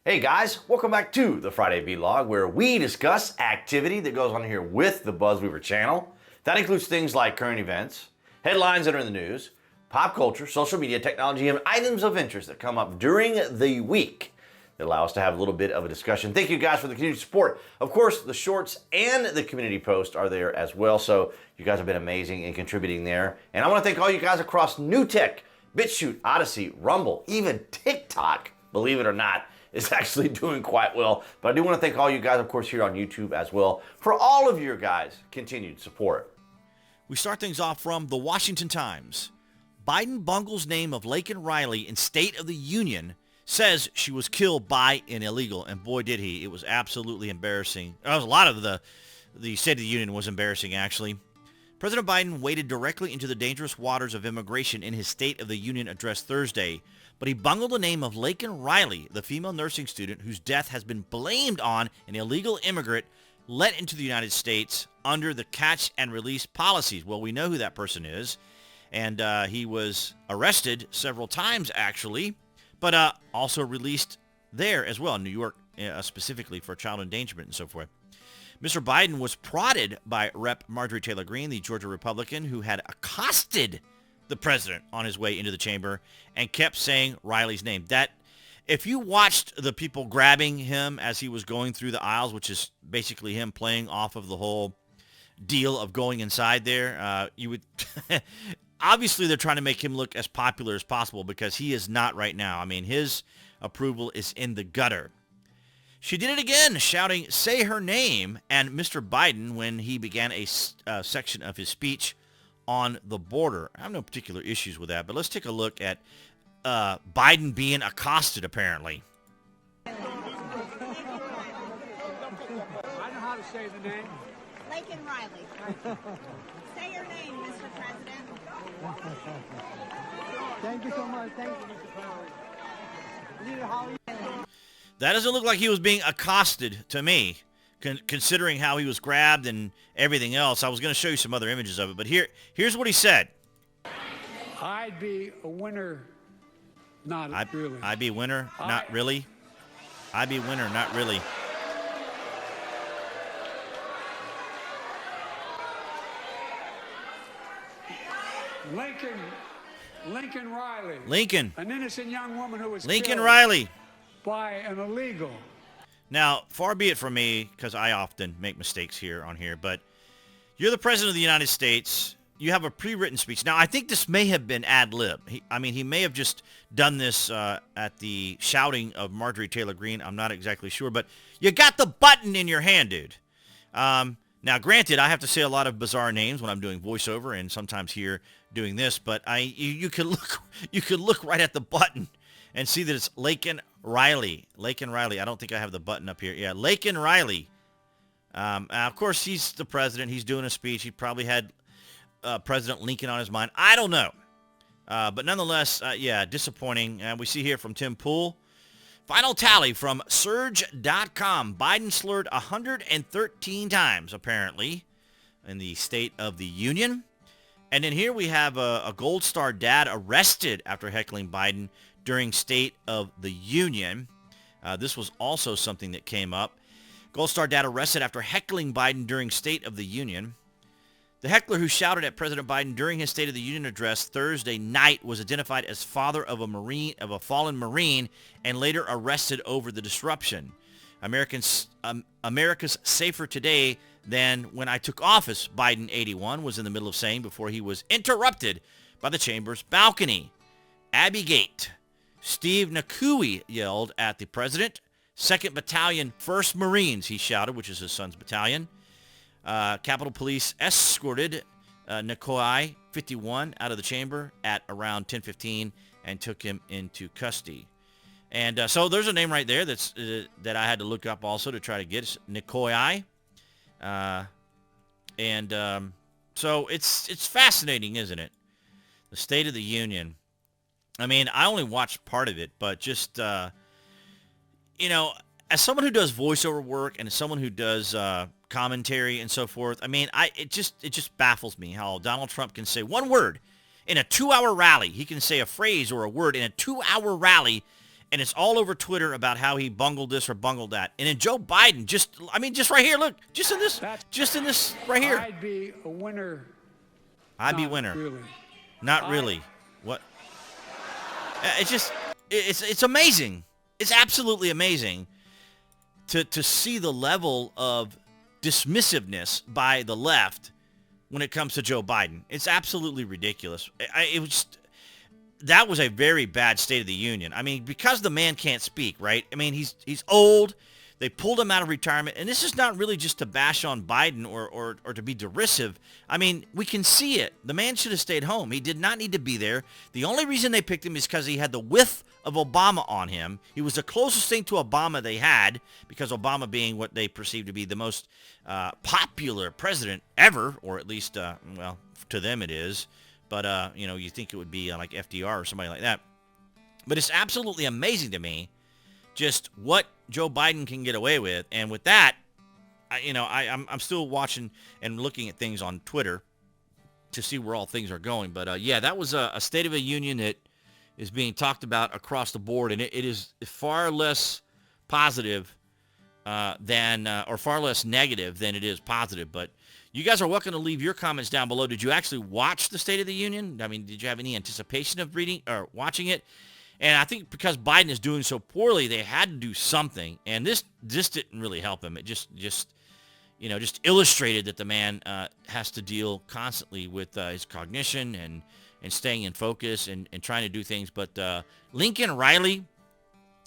Hey guys, welcome back to the Friday Vlog, where we discuss activity that goes on here with the BuzWeaver channel. That includes things like current events, headlines that are in the news, pop culture, social media, technology, and items of interest that come up during the week that allow us to have a little bit of a discussion. Thank you guys for the continued support. Of course, the shorts and the community post are there as well, so you guys have been amazing in contributing there. And I want to thank all you guys across New Tech, BitChute, Odyssey, Rumble, even TikTok, believe it or not, is actually doing quite well. But I do want to thank all you guys, of course, here on YouTube as well, for all of your guys' continued support. We start things off from the Washington Times. Biden bungles name of Laken Riley in State of the Union, says she was killed by an illegal. And boy, did he. It was absolutely embarrassing. A lot of the State of the Union was embarrassing, actually. President Biden waded directly into the dangerous waters of immigration in his State of the Union address Thursday, but he bungled the name of Laken Riley, the female nursing student whose death has been blamed on an illegal immigrant let into the United States under the catch and release policies. Well, we know who that person is, and he was arrested several times, actually, but also released there as well, in New York, specifically for child endangerment and so forth. Mr. Biden was prodded by Rep. Marjorie Taylor Greene, the Georgia Republican, who had accosted the president on his way into the chamber and kept saying Riley's name. That, if you watched the people grabbing him as he was going through the aisles, which is basically him playing off of the whole deal of going inside there, you would... Obviously, they're trying to make him look as popular as possible because he is not right now. I mean, his approval is in the gutter. She did it again, shouting, "Say her name," and Mr. Biden when he began a section of his speech on the border. I have no particular issues with that, but let's take a look at Biden being accosted, apparently. I know how to say the name. Laken Riley. Say your name, Mr. President. Thank you so much. Thank you, Mr. President. Leader Holly. That doesn't look like he was being accosted to me, considering how he was grabbed and everything else. I was going to show you some other images of it, but here's what he said. I'd be a winner, not really. I'd be a winner, not really. I'd be a winner, not really. Lincoln Riley. Lincoln. An innocent young woman who was Lincoln killed Riley. by an illegal. Now, far be it from me, because I often make mistakes here, but you're the President of the United States. You have a pre-written speech. Now, I think this may have been ad-lib. He may have just done this at the shouting of Marjorie Taylor Greene. I'm not exactly sure, but you got the button in your hand, dude. Now, granted, I have to say a lot of bizarre names when I'm doing voiceover and sometimes here doing this, but you could look right at the button and see that it's Laken Riley. Laken Riley. I don't think I have the button up here. Yeah, Laken Riley. Of course, he's the president. He's doing a speech. He probably had President Lincoln on his mind. I don't know. But nonetheless, yeah, disappointing. We see here from Tim Pool. Final tally from Surge.com. Biden slurred 113 times, apparently, in the State of the Union. And then here we have a Gold Star dad arrested after heckling Biden during State of the Union. This was also something that came up. Gold Star dad arrested after heckling Biden during State of the Union. The heckler who shouted at President Biden during his State of the Union address Thursday night was identified as father of a fallen Marine and later arrested over the disruption. America's safer today than when I took office, Biden, 81, was in the middle of saying before he was interrupted by the chamber's balcony. Abbey Gate. Steve Nakui yelled at the president. 2nd Battalion, 1st Marines, he shouted, which is his son's battalion. Capitol Police escorted Nakui, 51, out of the chamber at around 10:15 and took him into custody. And so there's a name right there that I had to look up also to try to get. It's Nakui. So it's fascinating, isn't it? The State of the Union. I mean, I only watched part of it, but just, as someone who does voiceover work and as someone who does commentary and so forth, I mean, it just baffles me how Donald Trump can say one word in a 2-hour rally. He can say a phrase or a word in a 2-hour rally and it's all over Twitter about how he bungled this or bungled that. And then Joe Biden, just right here, look, just in this right here. I'd be a winner. I'd be Not winner. Really. Not really. What? It's amazing. It's absolutely amazing to see the level of dismissiveness by the left when it comes to Joe Biden. It's absolutely ridiculous. That was a very bad State of the Union. I mean, because the man can't speak, right? I mean, he's old. They pulled him out of retirement. And this is not really just to bash on Biden or to be derisive. I mean, we can see it. The man should have stayed home. He did not need to be there. The only reason they picked him is because he had the whiff of Obama on him. He was the closest thing to Obama they had, because Obama being what they perceive to be the most popular president ever, or at least, well, to them it is. But, you think it would be like FDR or somebody like that. But it's absolutely amazing to me just what Joe Biden can get away with. And with that, I'm still watching and looking at things on Twitter to see where all things are going. But, yeah, that was a State of the Union that is being talked about across the board. And it is far less positive or far less negative than it is positive. But you guys are welcome to leave your comments down below. Did you actually watch the State of the Union? I mean, did you have any anticipation of reading or watching it? And I think because Biden is doing so poorly, they had to do something. And this didn't really help him. It just illustrated that the man has to deal constantly with his cognition and staying in focus and trying to do things. But Lincoln Riley,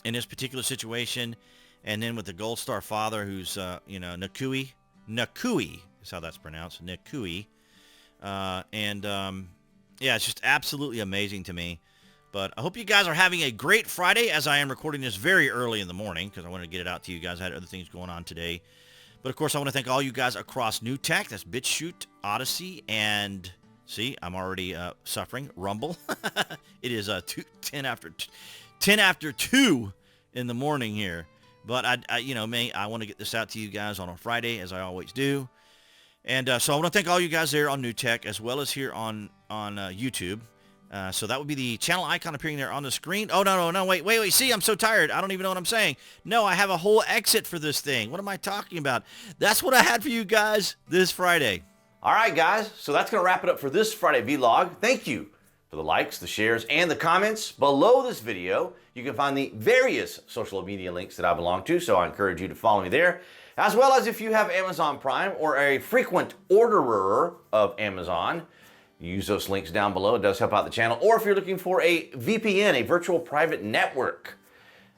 in this particular situation, and then with the Gold Star father, who's 𝐀𝐦𝐚𝐳𝐬𝐀𝐿𝐻𝐿 is how that's pronounced, 𝐀𝐦𝐚𝐳𝐬𝐀. Yeah, it's just absolutely amazing to me. But I hope you guys are having a great Friday, as I am recording this very early in the morning because I wanted to get it out to you guys. I had other things going on today. But, of course, I want to thank all you guys across New Tech. That's BitChute, Odyssey, and, see, I'm already suffering, Rumble. It is 10 after 2 in the morning here. But, I want to get this out to you guys on a Friday, as I always do. And so I want to thank all you guys there on New Tech, as well as here on YouTube. So that would be the channel icon appearing there on the screen. Oh, no, wait. See, I'm so tired. I don't even know what I'm saying. No, I have a whole exit for this thing. What am I talking about? That's what I had for you guys this Friday. All right, guys. So that's going to wrap it up for this Friday vlog. Thank you for the likes, the shares, and the comments. Below this video, you can find the various social media links that I belong to, so I encourage you to follow me there. As well as if you have Amazon Prime or a frequent orderer of Amazon, use those links down below. It does help out the channel. Or if you're looking for a VPN, a virtual private network,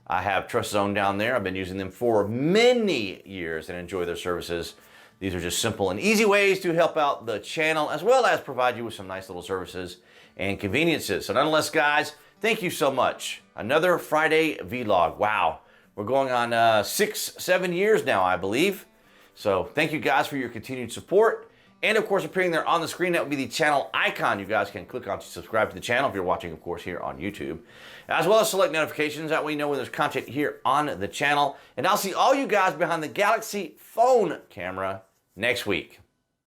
I have TrustZone down there. I've been using them for many years and enjoy their services. These are just simple and easy ways to help out the channel, as well as provide you with some nice little services and conveniences. So nonetheless, guys, thank you so much. Another Friday vlog. Wow. We're going on 6-7 years now, I believe. So thank you guys for your continued support. And of course, appearing there on the screen, that would be the channel icon. You guys can click on to subscribe to the channel if you're watching, of course, here on YouTube. As well as select notifications. That way you know when there's content here on the channel. And I'll see all you guys behind the Galaxy phone camera next week.